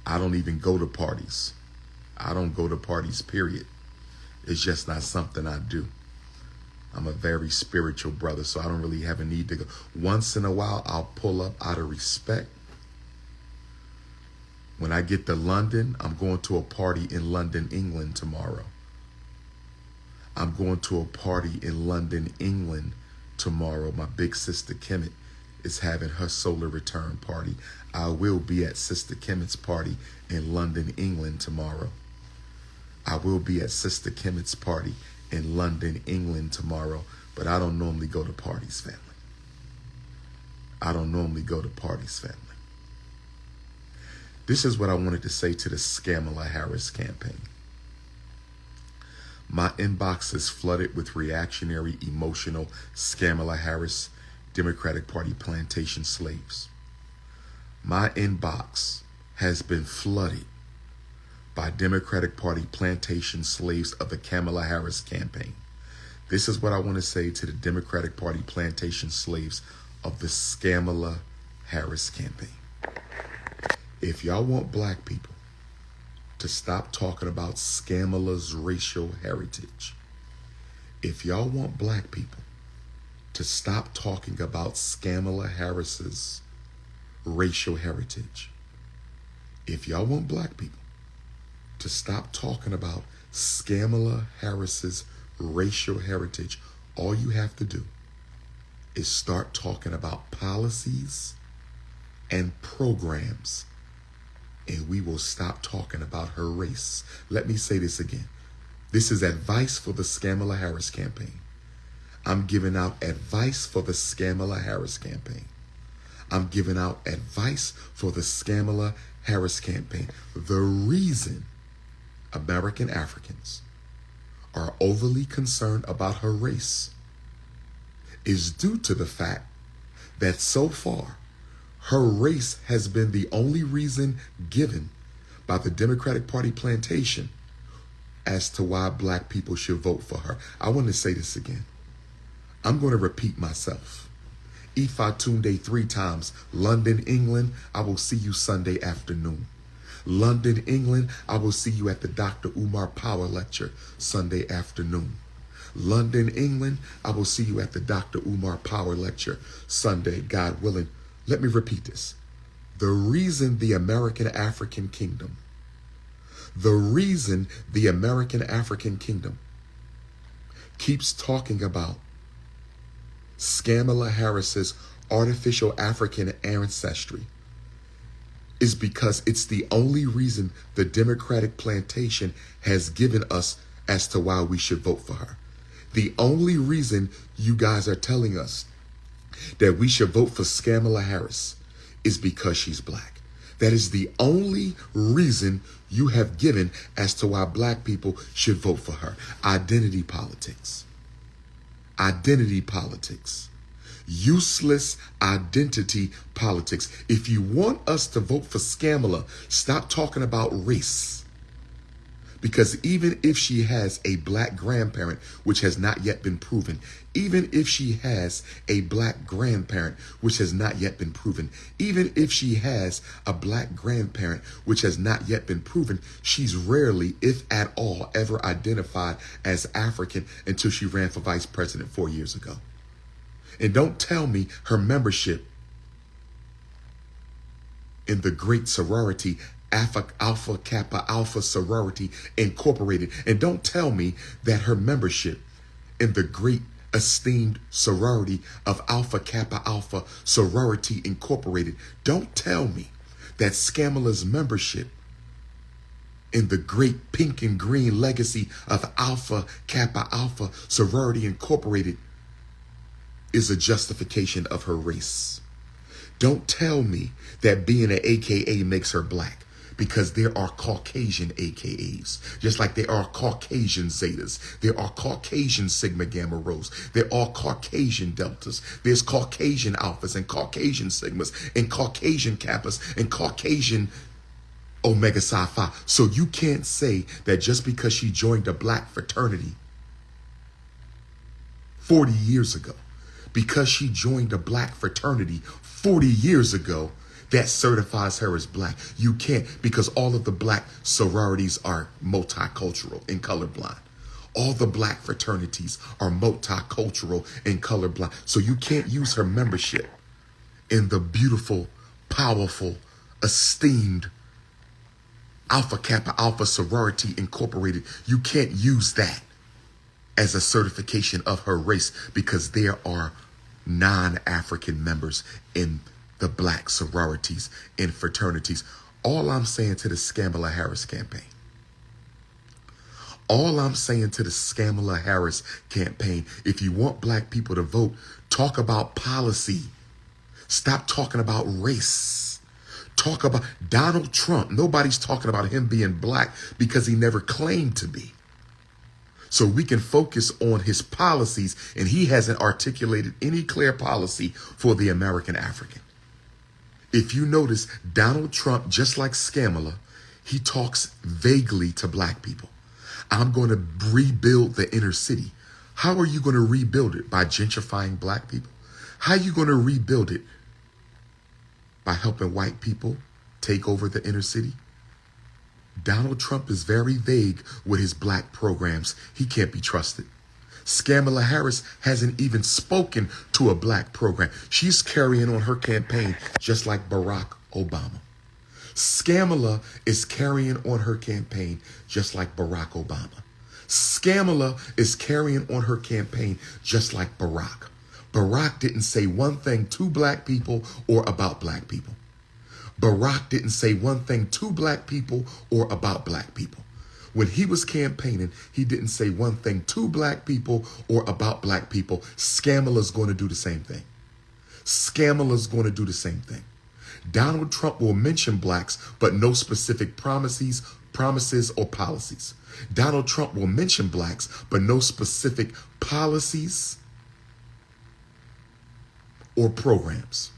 I don't even go to parties. I don't go to parties, period. It's just not something I do. I'm a very spiritual brother, so I don't really have a need to go. Once in a while, I'll pull up out of respect. When I get to London, I'm going to a party in London, England tomorrow. I'm going to a party in London, England tomorrow. My big sister Kemet is having her solar return party. I will be at Sister Kemet's party in London, England tomorrow. I will be at Sister Kemet's party in London, England tomorrow, but I don't normally go to parties, family. I don't normally go to parties, family. This is what I wanted to say to the Kamala Harris campaign. My inbox is flooded with reactionary, emotional Kamala Harris Democratic Party plantation slaves. My inbox has been flooded by Democratic Party plantation slaves of the Kamala Harris campaign. This is what I want to say to the Democratic Party plantation slaves of the Kamala Harris campaign. If y'all want black people to stop talking about Kamala's racial heritage, if y'all want black people to stop talking about Kamala Harris's racial heritage, if y'all want black people to stop talking about Kamala Harris's racial heritage, all you have to do is start talking about policies and programs, and we will stop talking about her race. Let me say this again. This is advice for the Kamala Harris campaign. I'm giving out advice for the Kamala Harris campaign. I'm giving out advice for the Kamala Harris campaign. The reason American Africans are overly concerned about her race is due to the fact that so far, her race has been the only reason given by the Democratic Party plantation as to why black people should vote for her. I want to say this again. I'm going to repeat myself. Ifa Tunde 3 times. London, England, I will see you Sunday afternoon. London, England, I will see you at the Dr. Umar Power Lecture Sunday afternoon. London, England, I will see you at the Dr. Umar Power Lecture Sunday, God willing. Let me repeat this. The reason the American African Kingdom keeps talking about Kamala Harris's artificial African ancestry is because it's the only reason the Democratic plantation has given us as to why we should vote for her. The only reason you guys are telling us that we should vote for Kamala Harris is because she's black. That is the only reason you have given as to why black people should vote for her. Identity politics. Identity politics. Useless identity politics. If you want us to vote for Kamala, stop talking about race. Because even if she has a black grandparent, which has not yet been proven, even if she has a black grandparent, which has not yet been proven, even if she has a black grandparent, which has not yet been proven, she's rarely, if at all, ever identified as African until she ran for vice president 4 years ago. And don't tell me her membership in the great sorority Alpha Kappa Alpha Sorority Incorporated. And don't tell me that her membership in the great esteemed sorority of Alpha Kappa Alpha Sorority Incorporated, don't tell me that Kamala's membership in the great pink and green legacy of Alpha Kappa Alpha Sorority Incorporated is a justification of her race. Don't tell me that being an AKA makes her black. Because there are Caucasian AKAs, just like there are Caucasian Zetas, there are Caucasian Sigma Gamma Rhos, there are Caucasian Deltas, there's Caucasian Alphas and Caucasian Sigmas and Caucasian Kappas and Caucasian Omega Psi Phi. So you can't say that just because she joined a black fraternity 40 years ago, because she joined a black fraternity 40 years ago, that certifies her as black. You can't, because all of the black sororities are multicultural and colorblind. All the black fraternities are multicultural and colorblind. So you can't use her membership in the beautiful, powerful, esteemed Alpha Kappa Alpha Sorority Incorporated. You can't use that as a certification of her race, because there are non-African members in the black sororities and fraternities. All I'm saying to the Kamala Harris campaign, if you want black people to vote, talk about policy. Stop talking about race. Talk about Donald Trump. Nobody's talking about him being black because he never claimed to be. So we can focus on his policies, and he hasn't articulated any clear policy for the American African. If you notice, Donald Trump, just like Kamala, he talks vaguely to black people. I'm going to rebuild the inner city. How are you going to rebuild it? By gentrifying black people? How are you going to rebuild it? By helping white people take over the inner city? Donald Trump is very vague with his black programs. He can't be trusted. Kamala Harris hasn't even spoken to a black program. She's carrying on her campaign just like Barack Obama. Kamala is carrying on her campaign just like Barack Obama. Kamala is carrying on her campaign just like Barack. Barack didn't say one thing to black people or about black people. Barack didn't say one thing to black people or about black people. When he was campaigning, he didn't say one thing to black people or about black people. Kamala's going to do the same thing. Kamala's going to do the same thing. Donald Trump will mention blacks, but no specific promises or policies. Donald Trump will mention blacks, but no specific policies or programs.